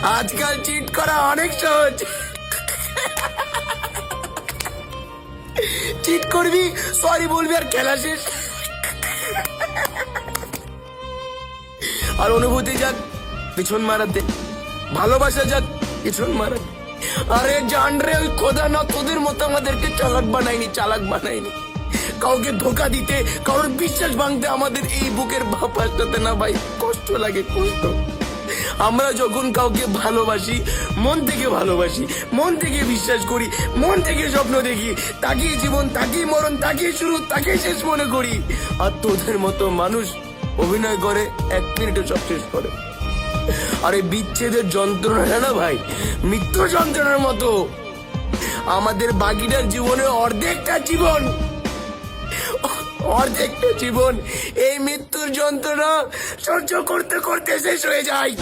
আজকাল চিট করা অনেক সহজ। চিট করবি, সরি বলবি, আর খেলা শেষ। আর অনুভূতি যাক পিছন মারাতে, ভালোবাসা যাক পিছন মারাতে। আরে জান রে, ওই খোদা না তোদের মতো আমাদেরকে চালাক বানায়নি। কাউকে ধোকা দিতে, কারোর বিশ্বাস ভাঙতে আমাদের এই বুকের ভাষাতে না ভাই কষ্ট লাগে, কষ্ট। আমরা যখন কাউকে ভালোবাসি, মন থেকে ভালোবাসি, মন থেকে বিশ্বাস করি, মন থেকে স্বপ্ন দেখি, তাকেই জীবন, তাকেই মরণ, তাকেই শুরু, তাকেই শেষ মনে করি। আর তোদের মতো মানুষ অভিনয় করে 1 মিনিটে সব শেষ করে। আরে বিচ্ছেদের যন্ত্রণা না ভাই মৃত্যু যন্ত্রণার মতো। আমাদের বাকিটার জীবনে অর্ধেকটা জীবন এই মৃত্যুর যন্ত্রণা সহ্য করতে করতে শেষ হয়ে যায়।